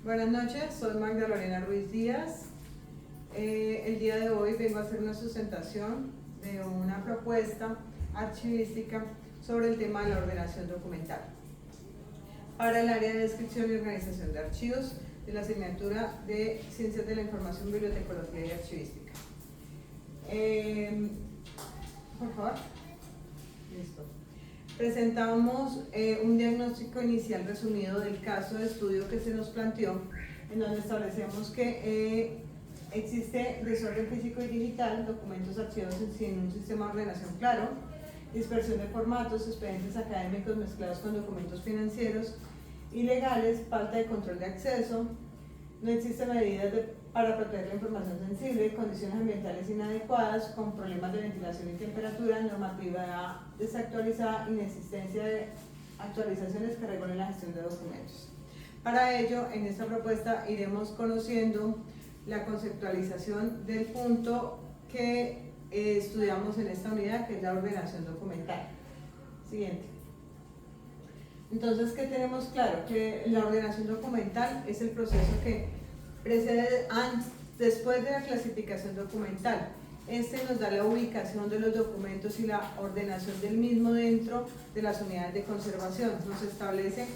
Buenas noches, soy Magda Lorena Ruiz Díaz. El día de hoy vengo a hacer una sustentación de una propuesta archivística sobre el tema de la ordenación documental para el área de descripción y organización de archivos de la asignatura de Ciencias de la Información, Bibliotecología y Archivística. Por favor. Listo. Presentamos un diagnóstico inicial resumido del caso de estudio que se nos planteó, en donde establecemos que existe desorden físico y digital, documentos archivados sin un sistema de ordenación claro, dispersión de formatos, expedientes académicos mezclados con documentos financieros y legales, falta de control de acceso, no existen medidas para proteger la información sensible, condiciones ambientales inadecuadas, con problemas de ventilación y temperatura, normativa desactualizada, inexistencia de actualizaciones que regulen la gestión de documentos. Para ello, en esta propuesta iremos conociendo la conceptualización del punto que estudiamos en esta unidad, que es la ordenación documental. Siguiente. Entonces, ¿qué tenemos claro? Que la ordenación documental es el proceso que precede después de la clasificación documental. Este nos da la ubicación de los documentos y la ordenación del mismo dentro de las unidades de conservación. Nos establece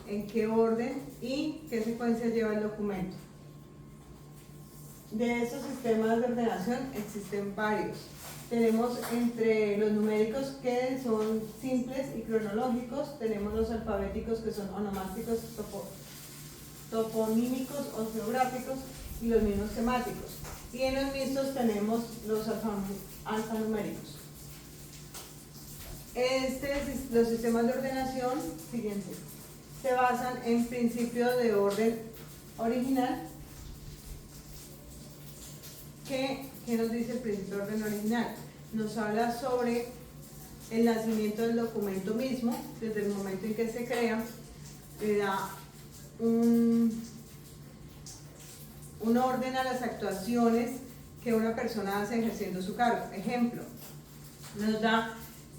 en qué orden y qué secuencia lleva el documento. De estos sistemas de ordenación existen varios. Tenemos entre los numéricos, que son simples y cronológicos, tenemos los alfabéticos, que son onomásticos, toponímicos o geográficos, y los mismos temáticos. Y en los mixtos tenemos los alfanuméricos. Los sistemas de ordenación siguientes se basan en principio de orden original. ¿Qué nos dice el principio de orden original? Nos habla sobre el nacimiento del documento mismo, desde el momento en que se crea, le da un orden a las actuaciones que una persona hace ejerciendo su cargo. Ejemplo, nos da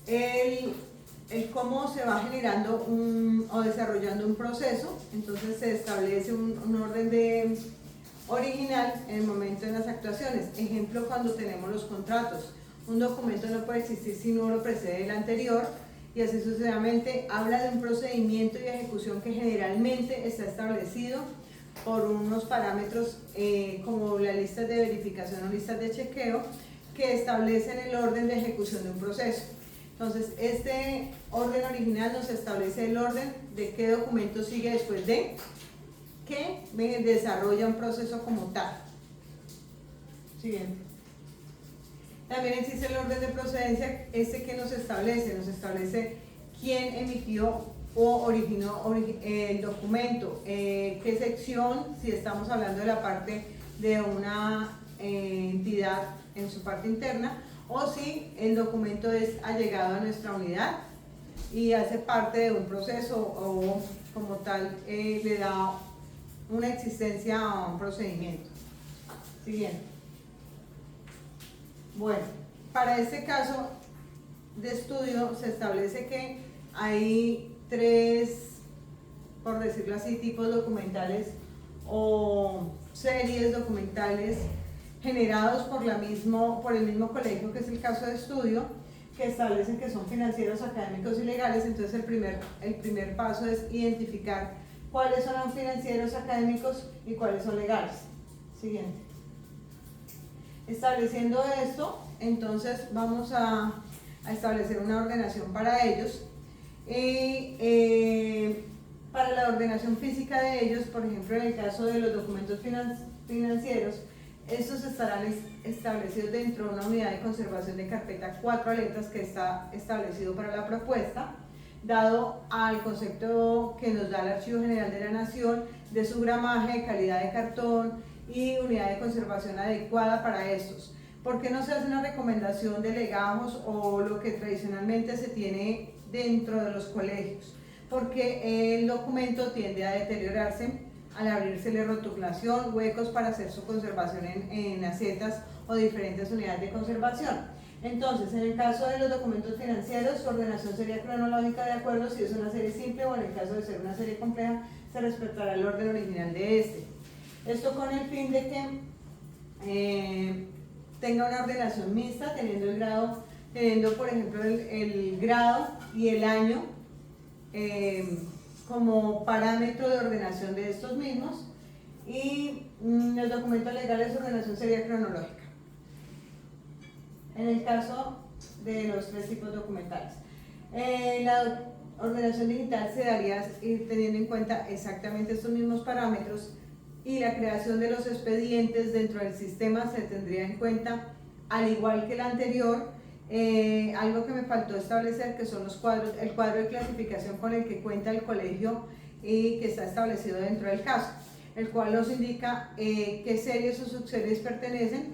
el cómo se va generando o desarrollando un proceso. Entonces se establece un orden original en el momento de las actuaciones. Ejemplo, cuando tenemos los contratos, un documento no puede existir si no lo precede el anterior, y así sucesivamente. Habla de un procedimiento y ejecución que generalmente está establecido por unos parámetros como las listas de verificación o listas de chequeo, que establecen el orden de ejecución de un proceso. Entonces, este orden original nos establece el orden de qué documento sigue después de que desarrolla un proceso como tal. Siguiente. También existe el orden de procedencia, que nos establece quién emitió o originó el documento, qué sección, si estamos hablando de la parte de una entidad en su parte interna, o si el documento es allegado a nuestra unidad y hace parte de un proceso o como tal le da una existencia a un procedimiento. Siguiente. Bueno, para este caso de estudio se establece que hay tres, por decirlo así, tipos documentales o series documentales generados por el mismo colegio, que es el caso de estudio, que establecen que son financieros, académicos y legales. Entonces el primer paso es identificar cuáles son los financieros, académicos y cuáles son legales. Siguiente. Estableciendo esto, entonces vamos a establecer una ordenación para ellos. Para la ordenación física de ellos, por ejemplo, en el caso de los documentos financieros, estos estarán establecidos dentro de una unidad de conservación de carpeta 4 letras que está establecido para la propuesta, dado al concepto que nos da el Archivo General de la Nación de su gramaje, calidad de cartón y unidad de conservación adecuada para estos. ¿Por qué no se hace una recomendación de legajos o lo que tradicionalmente se tiene dentro de los colegios? Porque el documento tiende a deteriorarse al abrírsele rotulación, huecos para hacer su conservación en acetas o diferentes unidades de conservación. Entonces, en el caso de los documentos financieros, su ordenación sería cronológica de acuerdo si es una serie simple, o en el caso de ser una serie compleja, se respetará el orden original de este. Esto con el fin de que tenga una ordenación mixta, teniendo por ejemplo el grado y el año como parámetro de ordenación de estos mismos, y el documento legal de su ordenación sería cronológica en el caso de los tres tipos documentales. La ordenación digital se daría teniendo en cuenta exactamente estos mismos parámetros, y la creación de los expedientes dentro del sistema se tendría en cuenta al igual que el anterior. Algo que me faltó establecer, que son los cuadros, el cuadro de clasificación con el que cuenta el colegio y que está establecido dentro del caso, el cual nos indica qué series o subseries pertenecen,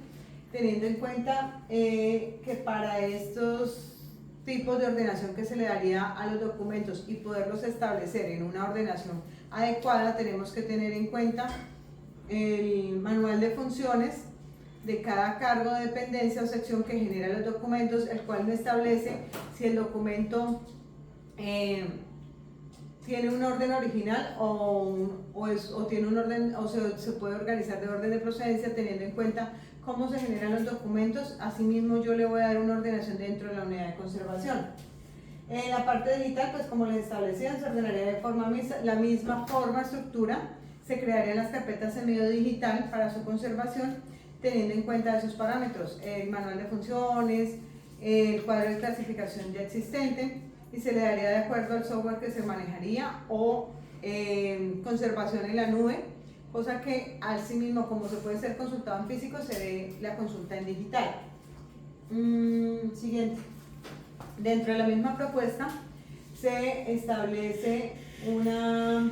teniendo en cuenta que para estos tipos de ordenación que se le daría a los documentos y poderlos establecer en una ordenación adecuada, tenemos que tener en cuenta el manual de funciones de cada cargo de dependencia o sección que genera los documentos, el cual me establece si el documento tiene un orden original o tiene un orden, o se puede organizar de orden de procedencia, teniendo en cuenta cómo se generan los documentos. Asimismo, yo le voy a dar una ordenación dentro de la unidad de conservación. En la parte digital, pues como les establecía, se ordenaría de la misma forma, estructura. Se crearían las carpetas en medio digital para su conservación, teniendo en cuenta esos parámetros: el manual de funciones, el cuadro de clasificación ya existente, y se le daría de acuerdo al software que se manejaría o conservación en la nube, cosa que asimismo, como se puede ser consultado en físico, se dé la consulta en digital. Siguiente. Dentro de la misma propuesta se establece una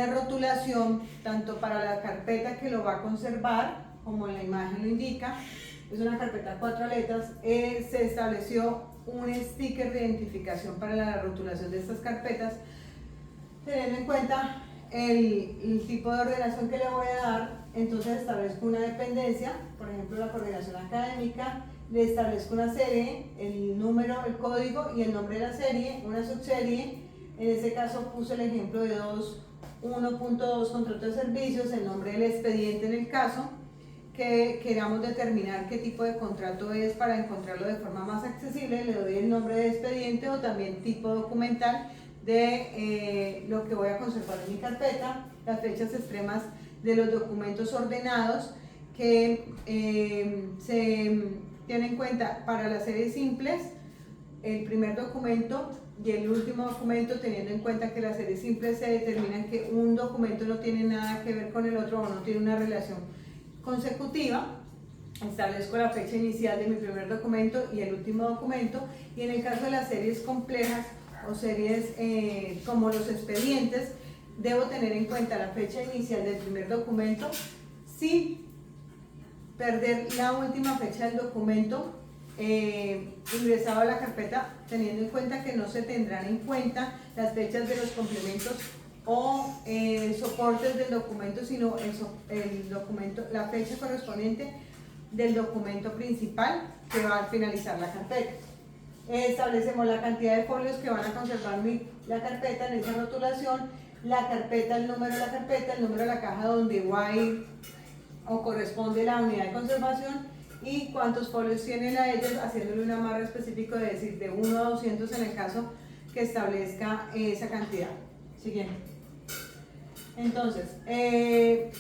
rotulación tanto para la carpeta que lo va a conservar, como en la imagen lo indica. Es una carpeta 4 letras. Se estableció un sticker de identificación para la rotulación de estas carpetas, teniendo en cuenta el tipo de ordenación que le voy a dar. Entonces establezco una dependencia, por ejemplo la coordinación académica, le establezco una serie, el número, el código y el nombre de la serie, una subserie. En este caso puse el ejemplo de 1.2 contrato de servicios, el nombre del expediente en el caso que queramos determinar qué tipo de contrato es para encontrarlo de forma más accesible. Le doy el nombre de expediente o también tipo documental de lo que voy a conservar en mi carpeta, las fechas extremas de los documentos ordenados que se tienen en cuenta para las series simples, el primer documento y el último documento, teniendo en cuenta que las series simples se determinan que un documento no tiene nada que ver con el otro o no tiene una relación consecutiva. Establezco la fecha inicial de mi primer documento y el último documento, y en el caso de las series complejas o series como los expedientes, debo tener en cuenta la fecha inicial del primer documento sin perder la última fecha del documento ingresado a la carpeta, teniendo en cuenta que no se tendrán en cuenta las fechas de los complementos o soportes del documento, sino el documento, la fecha correspondiente del documento principal que va a finalizar la carpeta. Establecemos la cantidad de folios que van a conservar la carpeta en esa rotulación, la carpeta, el número de la carpeta, el número de la caja donde va a ir o corresponde la unidad de conservación, y cuántos folios tienen a ellos, haciéndole un amarre específico de decir de 1 a 200 en el caso que establezca esa cantidad. Siguiente. Entonces,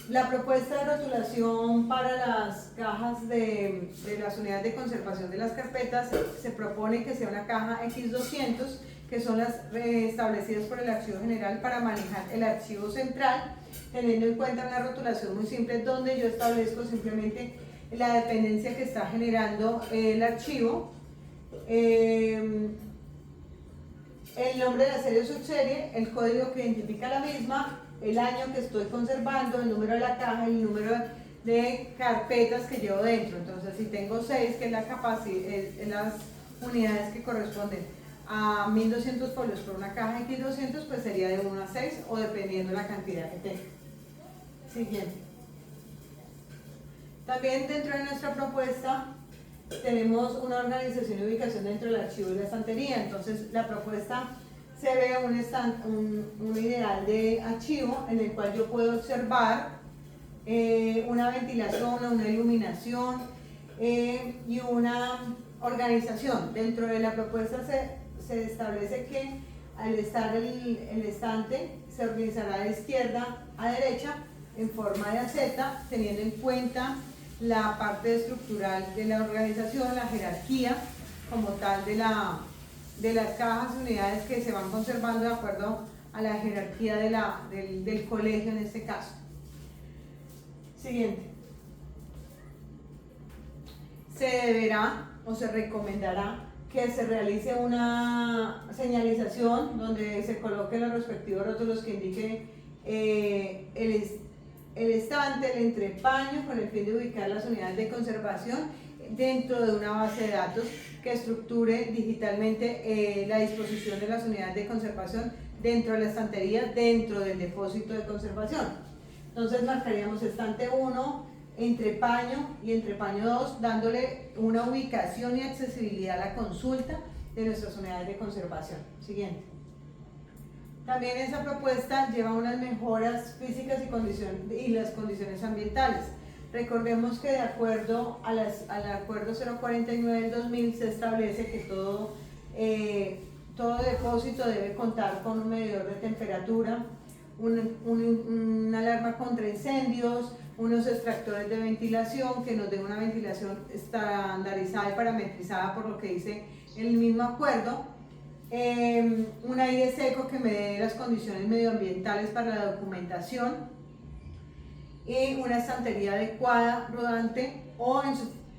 la propuesta de rotulación para las cajas de las unidades de conservación de las carpetas se propone que sea una caja X200, que son las establecidas por el Archivo General para manejar el archivo central, teniendo en cuenta una rotulación muy simple donde yo establezco simplemente la dependencia que está generando el archivo, el nombre de la serie o subserie, el código que identifica la misma, el año que estoy conservando, el número de la caja, el número de carpetas que llevo dentro. Entonces, si tengo 6, que es la capacidad, las unidades que corresponden a 1200 folios por una caja X200, pues sería de 1 a 6 o dependiendo la cantidad que tenga. Siguiente. También dentro de nuestra propuesta tenemos una organización y ubicación dentro del archivo y la estantería. Entonces la propuesta se ve un ideal de archivo en el cual yo puedo observar una ventilación o una iluminación y una organización. Dentro de la propuesta se establece que al estar el estante se organizará de izquierda a derecha en forma de Z, teniendo en cuenta la parte estructural de la organización, la jerarquía como tal de las cajas y unidades que se van conservando de acuerdo a la jerarquía del colegio en este caso. Siguiente. Se deberá o se recomendará que se realice una señalización donde se coloquen los respectivos rótulos que indiquen el estante, el entrepaño, con el fin de ubicar las unidades de conservación dentro de una base de datos que estructure digitalmente la disposición de las unidades de conservación dentro de la estantería, dentro del depósito de conservación. Entonces marcaríamos estante 1, entrepaño y entrepaño 2, dándole una ubicación y accesibilidad a la consulta de nuestras unidades de conservación. Siguiente. También esa propuesta lleva unas mejoras físicas y las condiciones ambientales. Recordemos que de acuerdo al acuerdo 049 del 2000 se establece que todo depósito debe contar con un medidor de temperatura, una alarma contra incendios, unos extractores de ventilación que nos den una ventilación estandarizada y parametrizada por lo que dice el mismo acuerdo, un aire seco que me dé las condiciones medioambientales para la documentación y una estantería adecuada, rodante o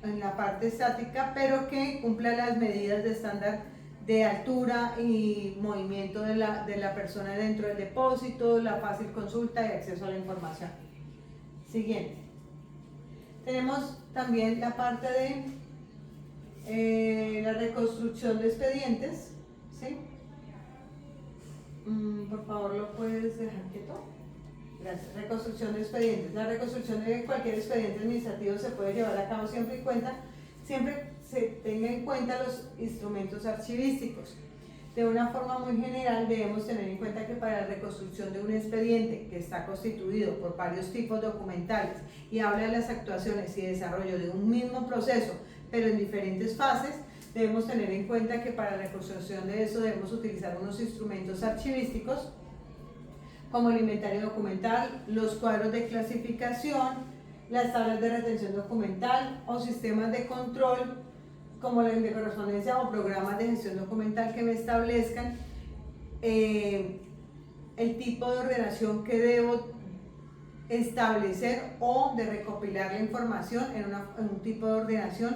en la parte estática, pero que cumpla las medidas de estándar de altura y movimiento de la persona dentro del depósito, la fácil consulta y acceso a la información. Siguiente. Tenemos también la parte de la reconstrucción de expedientes. ¿Sí? Por favor, ¿lo puedes dejar quieto? Gracias. Reconstrucción de expedientes. La reconstrucción de cualquier expediente administrativo se puede llevar a cabo siempre se tenga en cuenta los instrumentos archivísticos. De una forma muy general debemos tener en cuenta que para la reconstrucción de un expediente que está constituido por varios tipos documentales y habla de las actuaciones y desarrollo de un mismo proceso, pero en diferentes fases, debemos tener en cuenta que para la reconstrucción de eso debemos utilizar unos instrumentos archivísticos como el inventario documental, los cuadros de clasificación, las tablas de retención documental o sistemas de control como el de correspondencia o programas de gestión documental que me establezcan el tipo de ordenación que debo establecer o de recopilar la información en un tipo de ordenación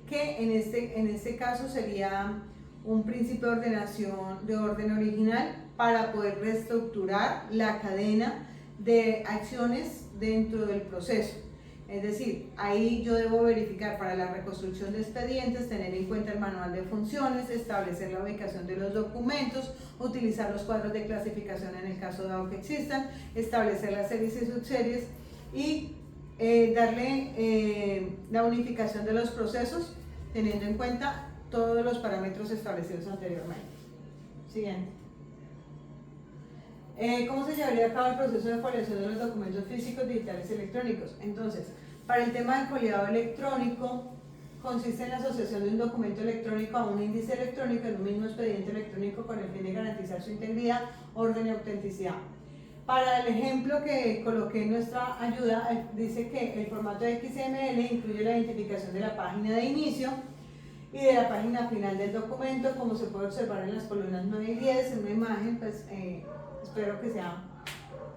que en este caso sería un principio de ordenación de orden original para poder reestructurar la cadena de acciones dentro del proceso. Es decir, ahí yo debo verificar para la reconstrucción de expedientes, tener en cuenta el manual de funciones, establecer la ubicación de los documentos, utilizar los cuadros de clasificación en el caso dado que existan, establecer las series y subseries y darle la unificación de los procesos teniendo en cuenta todos los parámetros establecidos anteriormente. Siguiente. ¿Cómo se llevaría a cabo el proceso de foliación de los documentos físicos, digitales y electrónicos? Entonces, para el tema del foliado electrónico, consiste en la asociación de un documento electrónico a un índice electrónico en un mismo expediente electrónico con el fin de garantizar su integridad, orden y autenticidad. Para el ejemplo que coloqué en nuestra ayuda, dice que el formato de XML incluye la identificación de la página de inicio y de la página final del documento, como se puede observar en las columnas 9 y 10, en una imagen, pues espero que sea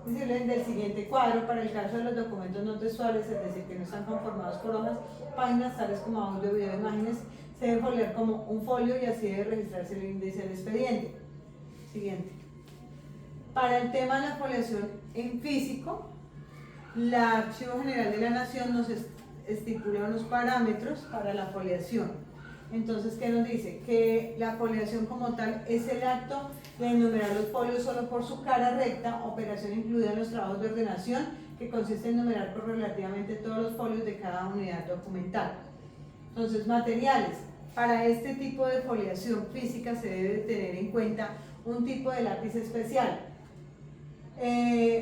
visible del siguiente cuadro. Para el caso de los documentos no textuales, es decir, que no están conformados por hojas, páginas tales como audio, video, imágenes, se debe foliar como un folio y así debe registrarse el índice del expediente. Siguiente. Para el tema de la foliación en físico, el Archivo General de la Nación nos estipula unos parámetros para la foliación. Entonces, ¿qué nos dice? Que la foliación como tal es el acto de enumerar los folios solo por su cara recta, operación incluida en los trabajos de ordenación, que consiste en numerar correlativamente todos los folios de cada unidad documental. Entonces, materiales. Para este tipo de foliación física se debe tener en cuenta un tipo de lápiz especial.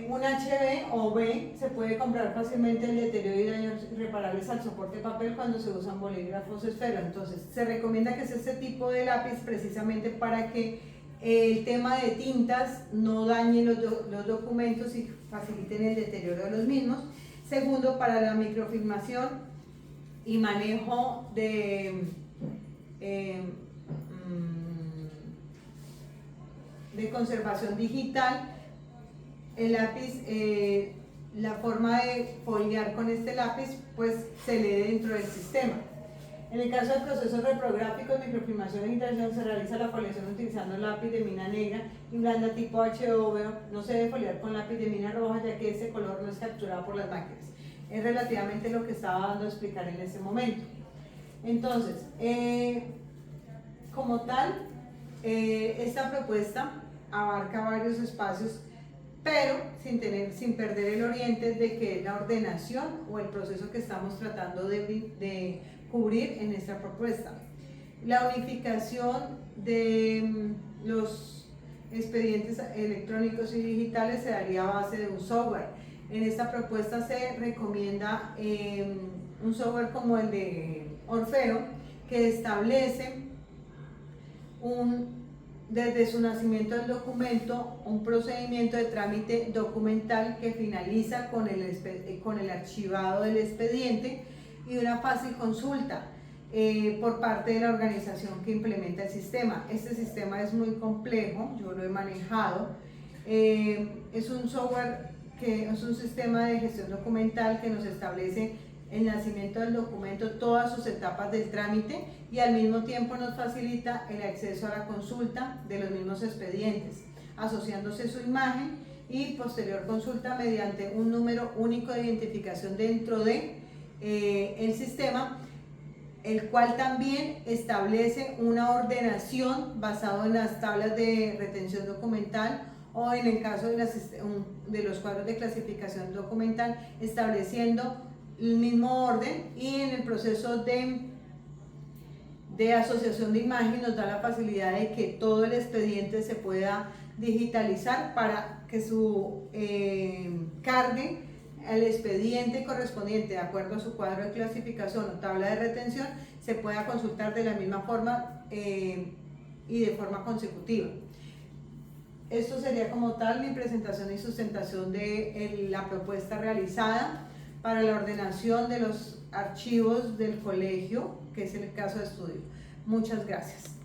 Un HB o B se puede comprar fácilmente el deterioro y daños irreparables al soporte de papel cuando se usan bolígrafos esfero. Entonces se recomienda que sea este tipo de lápiz precisamente para que el tema de tintas no dañe los documentos y faciliten el deterioro de los mismos. Segundo, para la microfilmación y manejo de conservación digital, el lápiz, la forma de foliar con este lápiz pues se lee dentro del sistema. En el caso de procesos reprográficos, microfilmación e interacción, se realiza la foliación utilizando lápiz de mina negra y blanda tipo HB. No se debe foliar con lápiz de mina roja, ya que ese color no es capturado por las máquinas. Es relativamente lo que estaba dando a explicar en ese momento. Entonces, como tal, esta propuesta abarca varios espacios, pero sin perder el oriente de que es la ordenación o el proceso que estamos tratando de cubrir en esta propuesta. La unificación de los expedientes electrónicos y digitales se daría a base de un software. En esta propuesta se recomienda un software como el de Orfeo, que establece desde su nacimiento del documento un procedimiento de trámite documental que finaliza con el archivado del expediente y una fácil consulta por parte de la organización que implementa el sistema. Este sistema es muy complejo, yo lo he manejado. Es un software que es un sistema de gestión documental que nos establece el nacimiento del documento, todas sus etapas del trámite, y al mismo tiempo nos facilita el acceso a la consulta de los mismos expedientes, asociándose su imagen y posterior consulta mediante un número único de identificación dentro de el sistema, el cual también establece una ordenación basada en las tablas de retención documental, o en el caso de los cuadros de clasificación documental, estableciendo el mismo orden, y en el proceso de asociación de imagen nos da la facilidad de que todo el expediente se pueda digitalizar para que su cargue al expediente correspondiente de acuerdo a su cuadro de clasificación o tabla de retención se pueda consultar de la misma forma y de forma consecutiva. Esto sería como tal mi presentación y sustentación de la propuesta realizada para la ordenación de los archivos del colegio, que es el caso de estudio. Muchas gracias.